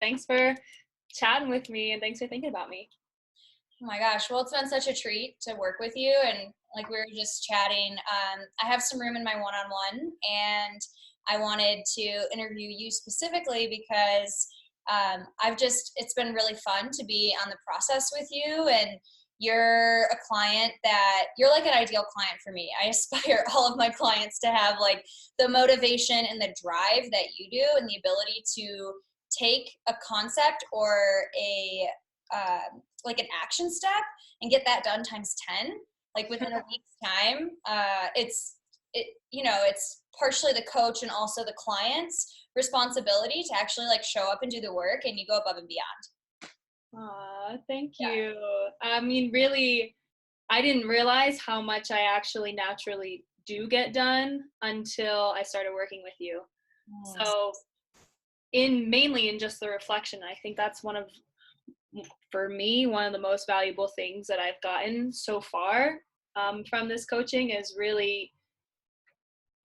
Thanks for chatting with me and thanks for thinking about me. Oh my gosh. Well, it's been such a treat to work with you. And like we were just chatting, I have some room in my one-on-one, and I wanted to interview you specifically because it's been really fun to be on the process with you. And you're a client that you're like an ideal client for me. I aspire all of my clients to have like the motivation and the drive that you do, and the ability to take a concept or a like an action step and get that done times 10, like within a week's time. It's partially the coach and also the client's responsibility to actually like show up and do the work, and you go above and beyond. Aw, thank you. I mean, really, I didn't realize how much I actually naturally do get done until I started working with you. So mainly in just the reflection, I think that's for me, one of the most valuable things that I've gotten so far from this coaching is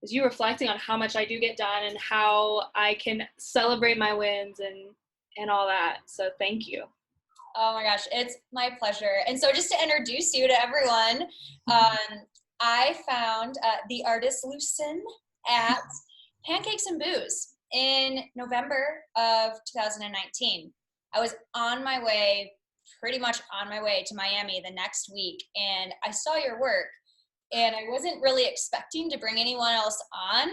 you reflecting on how much I do get done and how I can celebrate my wins and all that. So thank you. Oh my gosh, it's my pleasure. And so just to introduce you to everyone, I found the artist Lucine at Pancakes and Booze in November of 2019. I was pretty much on my way to Miami the next week, and I saw your work, and I wasn't really expecting to bring anyone else on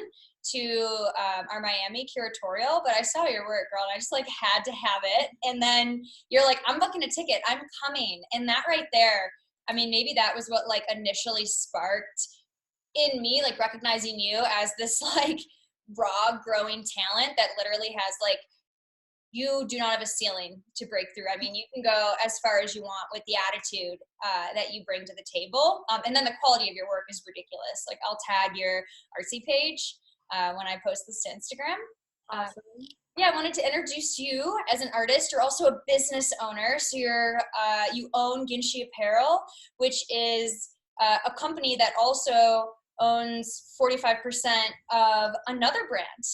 to our Miami curatorial, but I saw your work, girl, and I just like had to have it. And then you're like, I'm booking a ticket, I'm coming. And that right there, I mean, maybe that was what like initially sparked in me, like recognizing you as this like raw growing talent that literally has like, you do not have a ceiling to break through. I mean, you can go as far as you want with the attitude that you bring to the table. And then the quality of your work is ridiculous. Like I'll tag your artsy page when I post this to Instagram. Awesome. I wanted to introduce you as an artist. You're also a business owner. So you own Ginshi Apparel, which is a company that also owns 45% of another brand.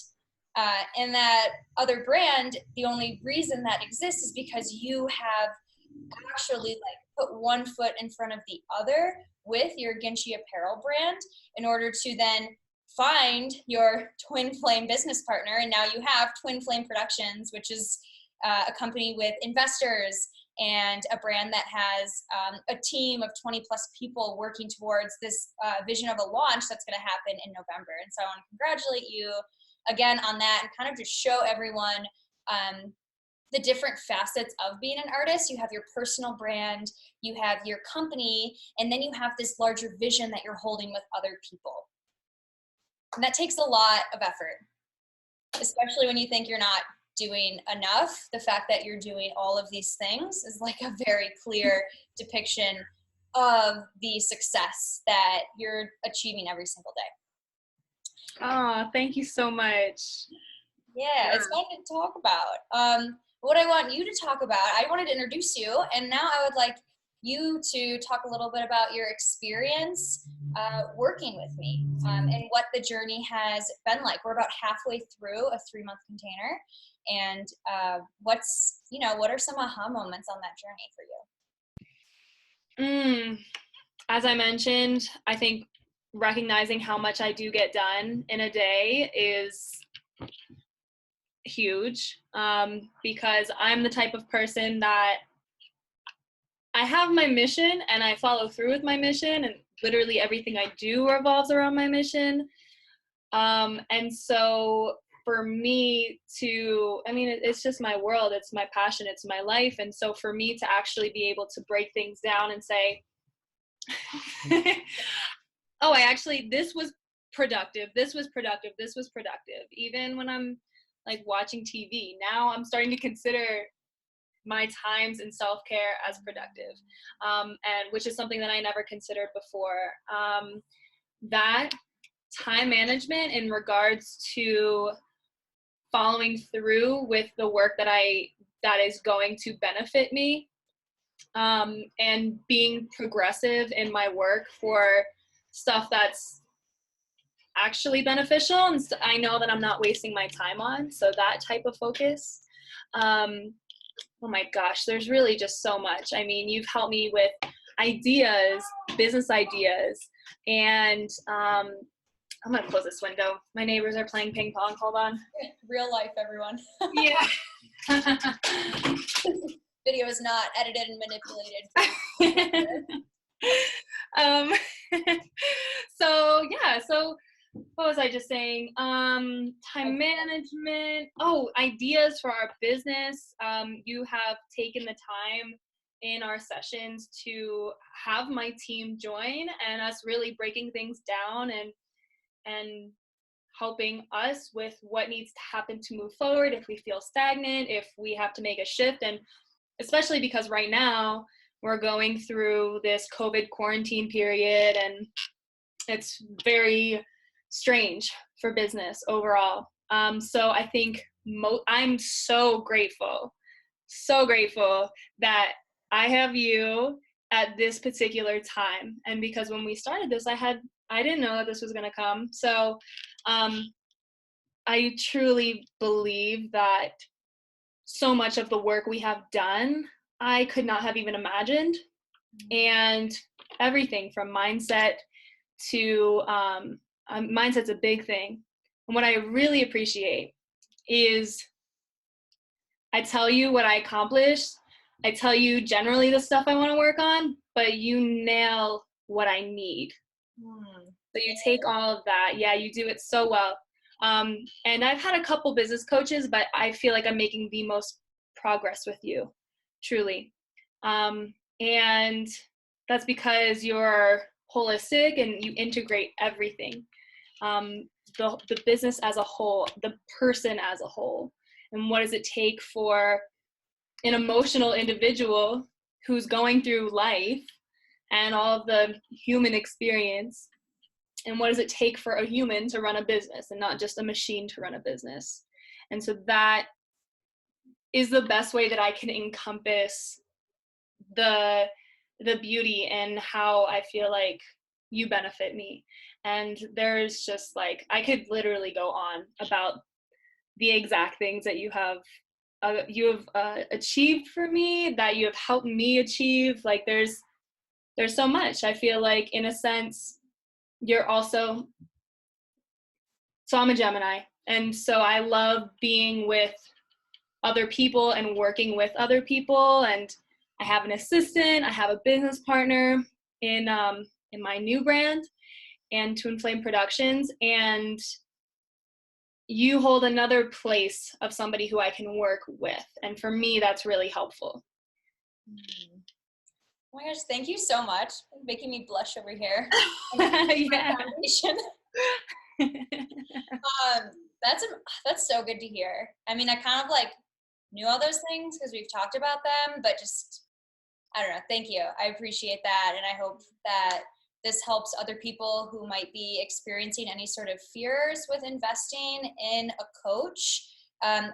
And that other brand, the only reason that exists is because you have actually like put one foot in front of the other with your Ginshi Apparel brand in order to then find your twin flame business partner. And now you have Twin Flame Productions, which is a company with investors and a brand that has a team of 20 plus people working towards this vision of a launch that's going to happen in November. And so I want to congratulate you again on that, and kind of just show everyone the different facets of being an artist. You have your personal brand, you have your company, and then you have this larger vision that you're holding with other people. And that takes a lot of effort, especially when you think you're not doing enough. The fact that you're doing all of these things is like a very clear depiction of the success that you're achieving every single day. Oh, thank you so much. Yeah, it's fun to talk about. What I want you to talk about, I wanted to introduce you, and now I would like you to talk a little bit about your experience working with me and what the journey has been like. We're about halfway through a 3-month container, and what are some aha moments on that journey for you? As I mentioned, I think recognizing how much I do get done in a day is huge, because I'm the type of person that I have my mission and I follow through with my mission, and literally everything I do revolves around my mission. And so for me it's just my world, it's my passion, it's my life. And so for me to actually be able to break things down and say, this was productive, even when I'm like watching TV. Now I'm starting to consider my times in self-care as productive, and which is something that I never considered before. That time management in regards to following through with the work that is going to benefit me, and being progressive in my work for stuff that's actually beneficial, and I know that I'm not wasting my time on. So that type of focus Oh my gosh, there's really just so much. I mean, you've helped me with ideas, business ideas, and I'm gonna close this window. My neighbors are playing ping pong. Hold on. Real life, everyone. Yeah. Video is not edited and manipulated. um, so yeah, so what was I just saying? Time management. Oh, ideas for our business. You have taken the time in our sessions to have my team join and us really breaking things down and helping us with what needs to happen to move forward if we feel stagnant, if we have to make a shift. And especially because right now we're going through this COVID quarantine period and it's very strange for business overall. So I think I'm so grateful that I have you at this particular time. And because when we started this, I didn't know that this was going to come. So I truly believe that so much of the work we have done, I could not have even imagined. And everything from mindset to mindset's a big thing. And what I really appreciate is I tell you what I accomplished. I tell you generally the stuff I want to work on, but you nail what I need. So you take all of that. Yeah, you do it so well. And I've had a couple business coaches, but I feel like I'm making the most progress with you, truly. And that's because you're holistic and you integrate everything. The business as a whole, the person as a whole, and what does it take for an emotional individual who's going through life and all of the human experience, and what does it take for a human to run a business and not just a machine to run a business. And so that is the best way that I can encompass the beauty and how I feel like you benefit me. And there's just like, I could literally go on about the exact things that you have achieved for me, that you have helped me achieve. Like there's so much. I feel like in a sense, you're also, so I'm a Gemini. And so I love being with other people and working with other people. And I have an assistant, I have a business partner in my new brand and Twin Flame Productions. And you hold another place of somebody who I can work with. And for me, that's really helpful. Oh my gosh, thank you so much. You're making me blush over here. Yeah. That's so good to hear. I mean, I kind of like knew all those things because we've talked about them, but just, I don't know. Thank you. I appreciate that. And I hope that this helps other people who might be experiencing any sort of fears with investing in a coach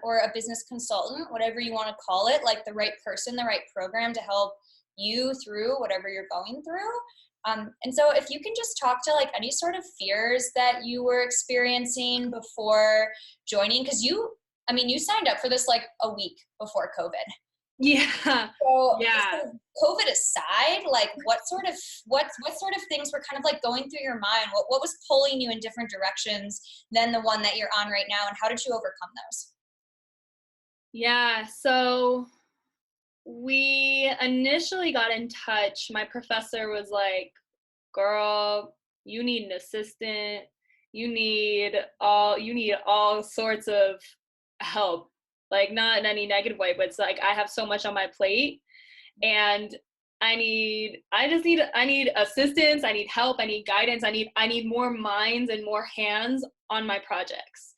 or a business consultant, whatever you want to call it, like the right person, the right program to help you through whatever you're going through. And so if you can just talk to like any sort of fears that you were experiencing before joining, because you signed up for this like a week before COVID. Yeah. So yeah. COVID aside, like what sort of things were kind of like going through your mind? What was pulling you in different directions than the one that you're on right now, and how did you overcome those? Yeah, so we initially got in touch. My professor was like, girl, you need an assistant. You need all sorts of help. Like not in any negative way, but it's like I have so much on my plate and I need assistance, I need help, I need guidance, I need more minds and more hands on my projects.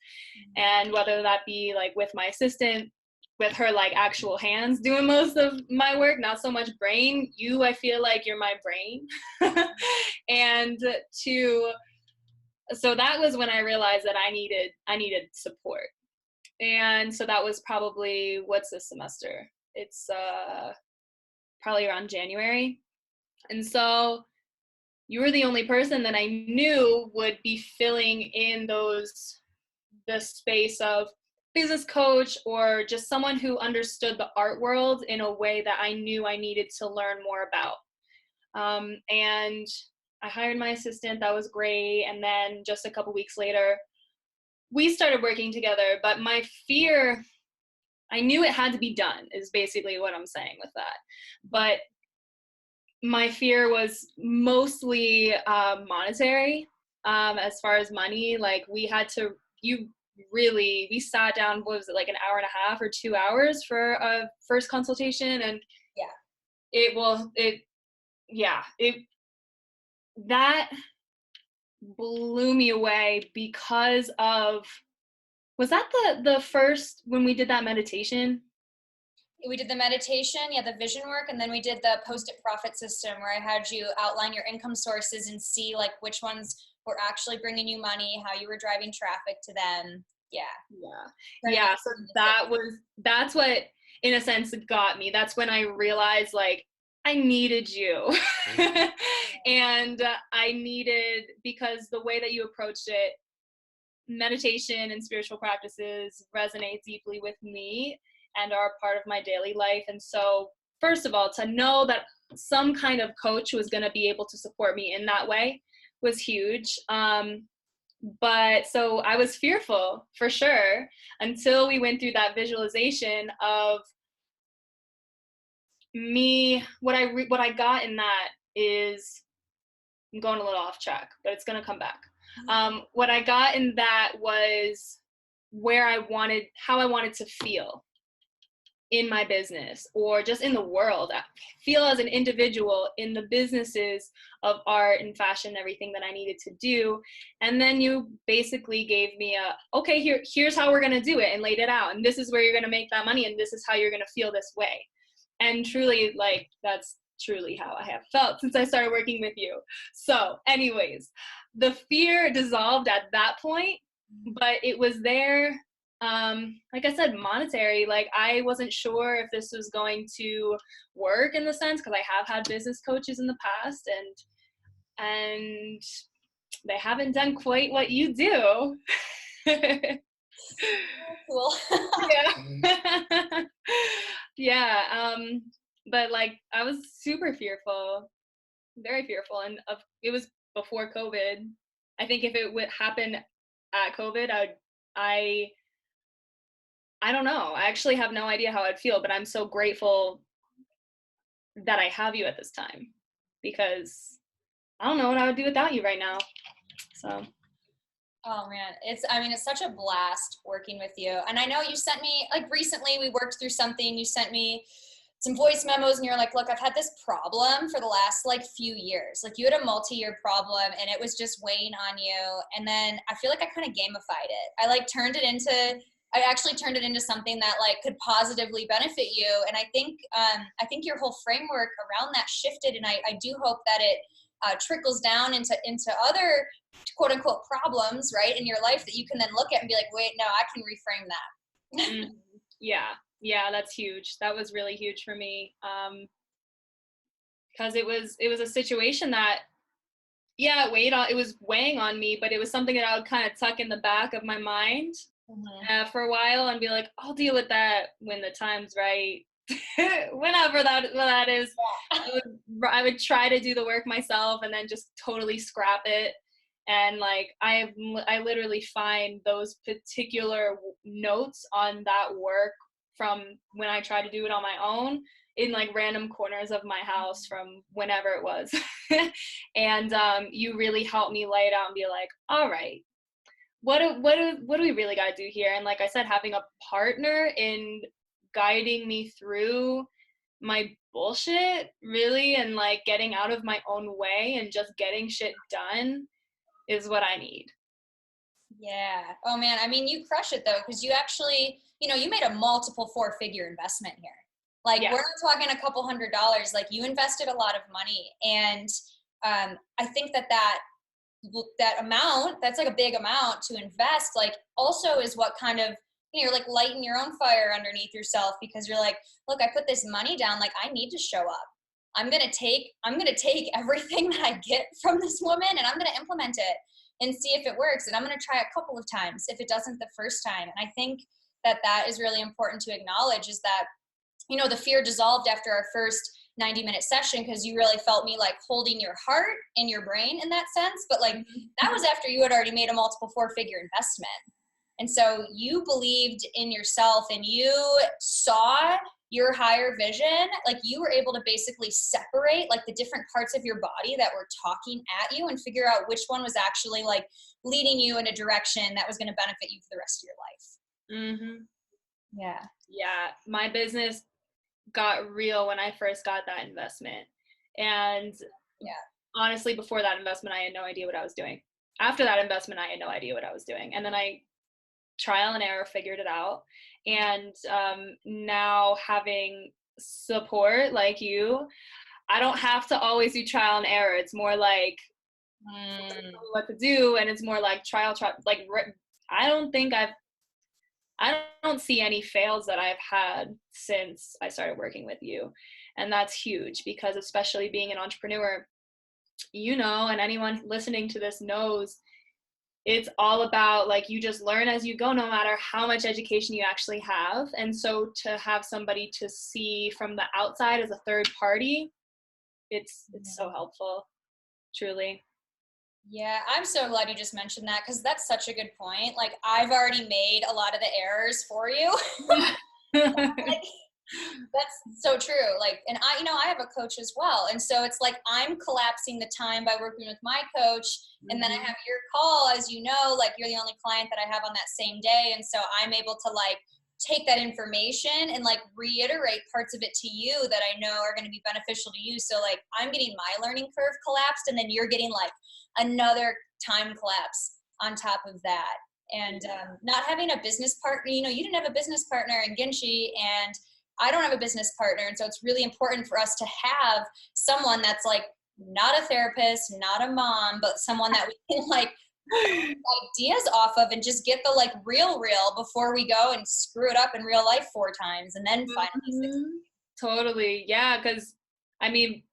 And whether that be like with my assistant, with her like actual hands doing most of my work, not so much brain. I feel like you're my brain. And so that was when I realized that I needed support. And so that was probably, what's this semester? It's probably around January. And so you were the only person that I knew would be filling in the space of business coach or just someone who understood the art world in a way that I knew I needed to learn more about. And I hired my assistant. That was great. And then just a couple weeks later, we started working together. But my fear, I knew it had to be done, is basically what I'm saying with that. But my fear was mostly monetary, as far as money. Like we sat down, what was it, like an hour and a half or 2 hours for a first consultation. And that blew me away because of, was that the first, when we did that meditation? We did the meditation, the vision work, and then we did the post-it profit system where I had you outline your income sources and see like which ones were actually bringing you money, how you were driving traffic to them. So that's what, in a sense, got me. That's when I realized, like, I needed you. And I needed, because the way that you approached it, meditation and spiritual practices resonate deeply with me and are part of my daily life. And so, first of all, to know that some kind of coach was going to be able to support me in that way was huge. But so I was fearful, for sure, until we went through that visualization of me. What I got in that is, I'm going a little off track, but it's going to come back. What I got in that was how I wanted to feel in my business, or just in the world. I feel as an individual in the businesses of art and fashion, everything that I needed to do. And then you basically gave me here's how we're going to do it, and laid it out. And this is where you're going to make that money. And this is how you're going to feel this way. And truly, like, that's truly how I have felt since I started working with you. So anyways, the fear dissolved at that point, but it was there. Like I said, monetary, like I wasn't sure if this was going to work, in the sense, because I have had business coaches in the past, and they haven't done quite what you do. Cool. But like, I was super fearful, very fearful. And it was before COVID. I think if it would happen at COVID, I don't know. I actually have no idea how I'd feel, but I'm so grateful that I have you at this time, because I don't know what I would do without you right now. So. Oh man, it's such a blast working with you. And I know you sent me, like, recently we worked through something, you sent me some voice memos and you're like, look, I've had this problem for the last like few years. Like, you had a multi-year problem and it was just weighing on you. And then I feel like I kind of gamified it. I actually turned it into something that like could positively benefit you. And I think your whole framework around that shifted. And I do hope that it trickles down into other quote unquote problems, right, in your life, that you can then look at and be like, wait, no, I can reframe that. Yeah, that's huge. That was really huge for me. Because it was a situation that, it was weighing on me, but it was something that I would kind of tuck in the back of my mind for a while and be like, I'll deal with that when the time's right. Whenever that is. I would try to do the work myself and then just totally scrap it. And like, I literally find those particular notes on that work from when I try to do it on my own in like random corners of my house from whenever it was. And you really helped me lay it out and be like, all right, what do we really got to do here? And like I said, having a partner in guiding me through my bullshit, really, and like getting out of my own way and just getting shit done is what I need. Yeah. Oh man, I mean, you crush it though, because you actually, you made a multiple 4-figure investment here. Like, we're not talking a couple $100s. Like, you invested a lot of money. And I think that amount, that's like a big amount to invest, like also is what kind of, you're like lighting your own fire underneath yourself, because you're like, look, I put this money down, like I need to show up. I'm going to take everything that I get from this woman and I'm going to implement it and see if it works. And I'm going to try a couple of times if it doesn't the first time. And I think that is really important to acknowledge, is that, you know, the fear dissolved after our first 90-minute session because you really felt me like holding your heart and your brain in that sense. But like that was after you had already made a multiple 4-figure investment. And so you believed in yourself and you saw your higher vision. Like you were able to basically separate like the different parts of your body that were talking at you and figure out which one was actually like leading you in a direction that was going to benefit you for the rest of your life. Mm-hmm. Yeah. Yeah. My business got real when I first got that investment. And honestly, before that investment, I had no idea what I was doing. After that investment, I had no idea what I was doing. And then I trial and error figured it out. And now having support like you, I don't have to always do trial and error. It's more like what to do. And it's more like trial. Like, I don't see any fails that I've had since I started working with you. And that's huge because especially being an entrepreneur, you know, and anyone listening to this knows, it's all about like you just learn as you go, no matter how much education you actually have. And so to have somebody to see from the outside as a third party, it's so helpful, truly. Yeah, I'm so glad you just mentioned that because that's such a good point. Like I've already made a lot of the errors for you. Like, that's so true. Like, and I, you know, I have a coach as well. And so it's like, I'm collapsing the time by working with my coach. And then I have your call, as you know, like you're the only client that I have on that same day. And so I'm able to like take that information and like reiterate parts of it to you that I know are going to be beneficial to you. So like I'm getting my learning curve collapsed and then you're getting like another time collapse on top of that. And not having a business partner, you know, you didn't have a business partner in Ginshi and I don't have a business partner. And so it's really important for us to have someone that's like not a therapist, not a mom, but someone that we can like ideas off of and just get the like real before we go and screw it up in real life 4 times and then finally Totally. Yeah. Cause I mean,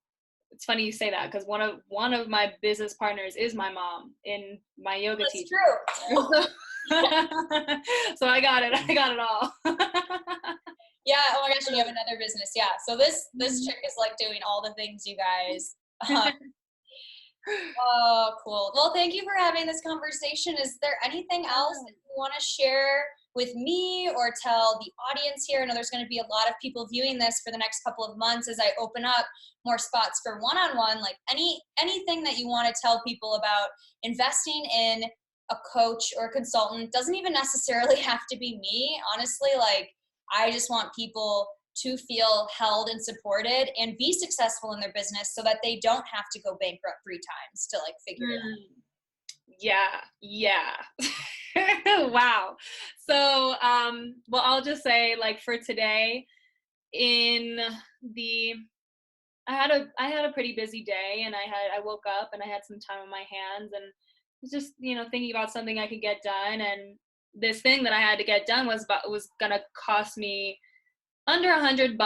it's funny you say that because one of my business partners is my mom in my yoga teacher. True. So I got it all. Yeah. Oh my gosh. And you have another business. Yeah. So this chick is like doing all the things, you guys. Oh, cool. Well, thank you for having this conversation. Is there anything else that you want to share with me or tell the audience here? I know there's going to be a lot of people viewing this for the next couple of months as I open up more spots for one-on-one, like anything that you want to tell people about investing in a coach or a consultant. Doesn't even necessarily have to be me. Honestly, like I just want people to feel held and supported and be successful in their business so that they don't have to go bankrupt 3 times to like figure it out. Yeah. Wow. So, well, I'll just say like for today I had a pretty busy day and I woke up and I had some time on my hands and was just, you know, thinking about something I could get done. And this thing that I had to get done was going to cost me under $100,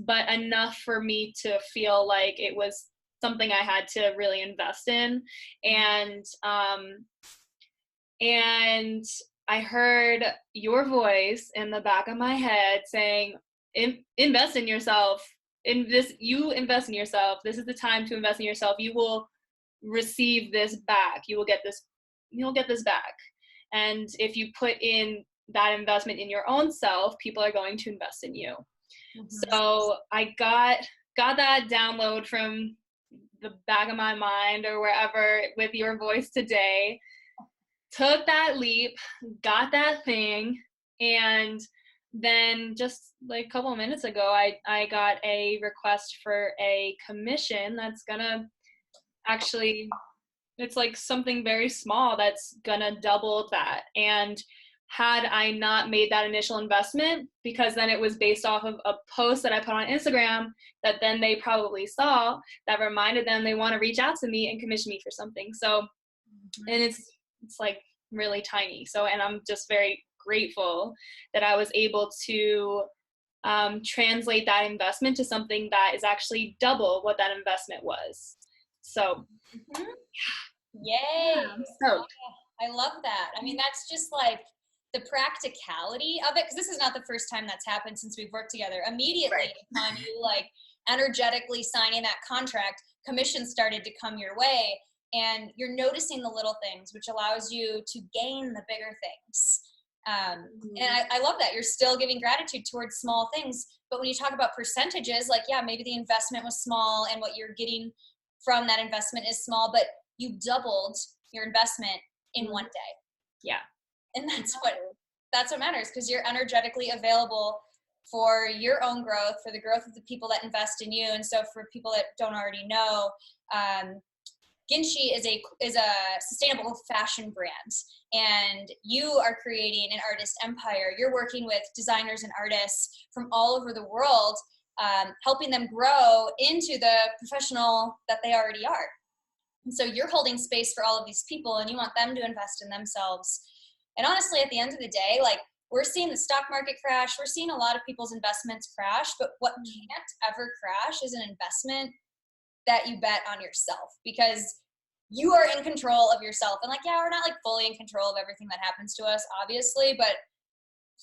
but enough for me to feel like it was something I had to really invest in. And I heard your voice in the back of my head saying, invest in yourself. You invest in yourself. This is the time to invest in yourself. You will receive this back. You'll get this back. And if you put in that investment in your own self, people are going to invest in you. So I got that download from the back of my mind or wherever with your voice today, took that leap, got that thing. And then just like a couple of minutes ago, I got a request for a commission that's gonna actually, it's like something very small that's gonna double that. And had I not made that initial investment, because then it was based off of a post that I put on Instagram that then they probably saw that reminded them they want to reach out to me and commission me for something. So, and it's like really tiny. So, and I'm just very grateful that I was able to translate that investment to something that is actually double what that investment was. So, Yay. yeah, I'm stoked. I love that. I mean, that's just like, the practicality of it, because this is not the first time that's happened since we've worked together. Immediately upon you like energetically signing that contract, commissions started to come your way, and you're noticing the little things, which allows you to gain the bigger things. And I love that you're still giving gratitude towards small things. But when you talk about percentages, like, yeah, maybe the investment was small and what you're getting from that investment is small, but you doubled your investment in one day. Yeah. And that's what matters, because you're energetically available for your own growth, for the growth of the people that invest in you. And so for people that don't already know, Ginshi is a sustainable fashion brand, and you are creating an artist empire. You're working with designers and artists from all over the world, helping them grow into the professional that they already are. And so you're holding space for all of these people, and you want them to invest in themselves. And honestly, at the end of the day, like, we're seeing the stock market crash. We're seeing a lot of people's investments crash, but what can't ever crash is an investment that you bet on yourself, because you are in control of yourself. And like, yeah, we're not like fully in control of everything that happens to us, obviously, but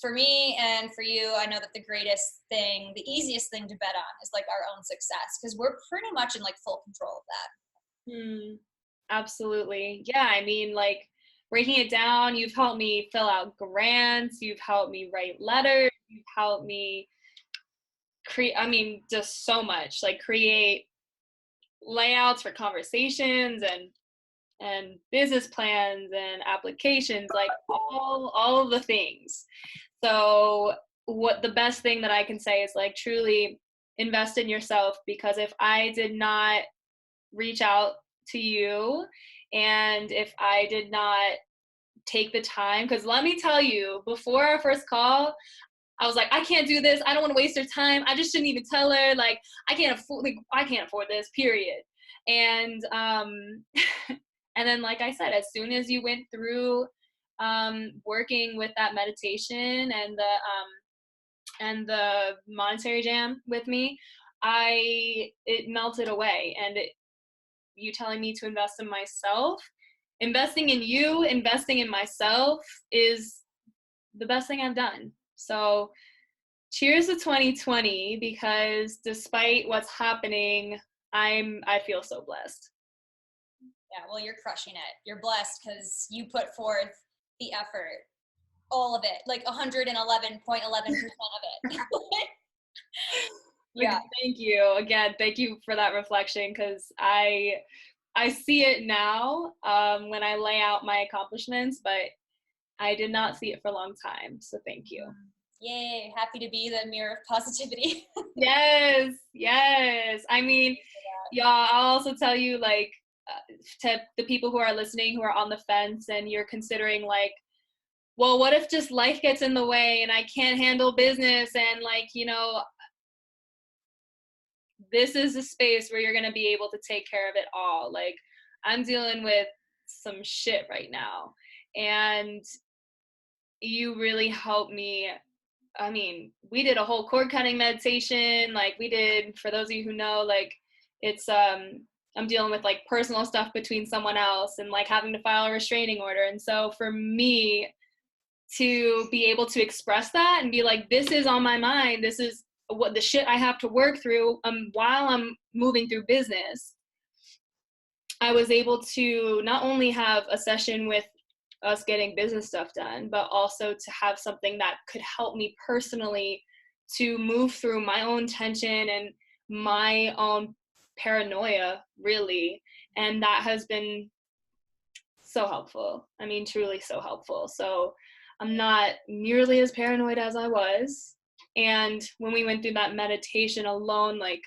for me and for you, I know that the greatest thing, the easiest thing to bet on is like our own success, because we're pretty much in like full control of that. Absolutely. Yeah. I mean, like, breaking it down, you've helped me fill out grants, you've helped me write letters, you've helped me create, I mean, just so much, like create layouts for conversations and business plans and applications, like all of the things. So what the best thing that I can say is like, truly invest in yourself, because if I did not reach out to you, and if I did not take the time, because let me tell you, before our first call, I was like, I can't do this. I don't want to waste her time. I just shouldn't even tell her. Like, I can't afford this, period. And and then, like I said, as soon as you went through working with that meditation and the monetary jam with me, it melted away. And you telling me to invest in myself, investing in you, investing in myself is the best thing I've done. So cheers to 2020, because despite what's happening, I feel so blessed. Yeah, well, you're crushing it. You're blessed because you put forth the effort, all of it, like 111.11% of it. Yeah. Thank you. Again, thank you for that reflection, because I see it now when I lay out my accomplishments, but I did not see it for a long time. So thank you. Yay. Happy to be the mirror of positivity. Yes. I mean, yeah, I'll also tell you, like, to the people who are listening, who are on the fence, and you're considering like, well, what if just life gets in the way and I can't handle business, and like, you know, this is a space where you're going to be able to take care of it all. Like, I'm dealing with some shit right now, and you really helped me. I mean, we did a whole cord cutting meditation. Like, we did, for those of you who know, like, it's I'm dealing with like personal stuff between someone else, and like having to file a restraining order. And so for me to be able to express that and be like, this is on my mind, this is what the shit I have to work through while I'm moving through business, I was able to not only have a session with us getting business stuff done, but also to have something that could help me personally to move through my own tension and my own paranoia, really. And that has been so helpful. I mean, truly so helpful. So I'm not nearly as paranoid as I was. And when we went through that meditation alone, like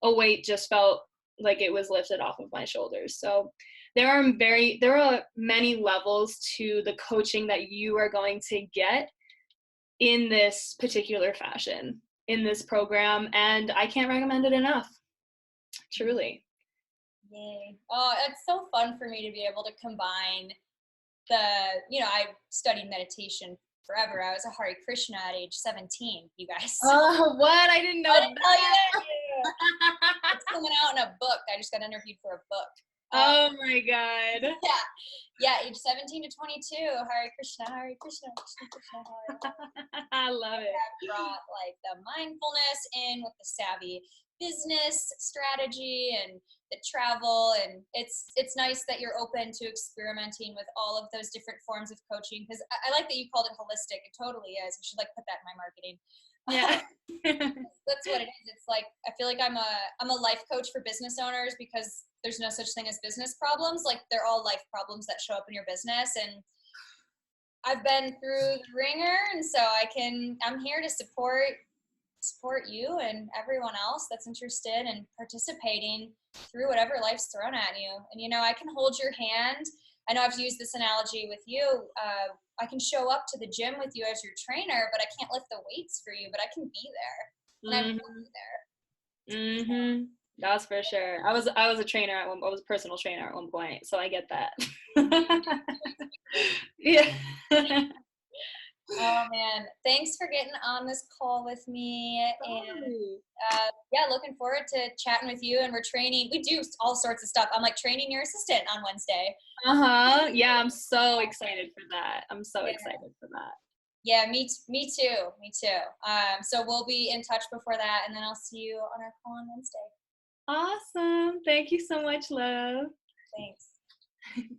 a weight just felt like it was lifted off of my shoulders. So there are many levels to the coaching that you are going to get in this particular fashion, in this program, and I can't recommend it enough. Truly. Yay. Oh, it's so fun for me to be able to combine I studied meditation forever. I was a Hare Krishna at age 17, you guys. Oh, what? I didn't know I didn't tell you that. It's coming out in a book. I just got interviewed for a book. Oh my God. Yeah, age 17 to 22. Hare Krishna, Hare Krishna, Krishna Krishna, Hare Hare. I love it. Have brought like the mindfulness in with the savvy business strategy and the travel, and it's nice that you're open to experimenting with all of those different forms of coaching, because I like that you called it holistic. It totally is. I should like put that in my marketing. Yeah. That's what it is. It's like I feel like I'm a life coach for business owners, because there's no such thing as business problems. Like they're all life problems that show up in your business, and I've been through the ringer, and so I'm here to support you and everyone else that's interested in participating through whatever life's thrown at you. And, you know, I can hold your hand. I know I've used this analogy with you. I can show up to the gym with you as your trainer, but I can't lift the weights for you, but I can be there. And I will be there. Mm-hmm. That's for sure. I was a trainer I was a personal trainer at one point, so I get that. Yeah. Oh man, thanks for getting on this call with me. And yeah, looking forward to chatting with you. And we're training. We do all sorts of stuff. I'm like training your assistant on Wednesday. Yeah, I'm so excited for that. I'm so excited for that. Yeah, me too. So we'll be in touch before that, and then I'll see you on our call on Wednesday. Awesome. Thank you so much, love. Thanks.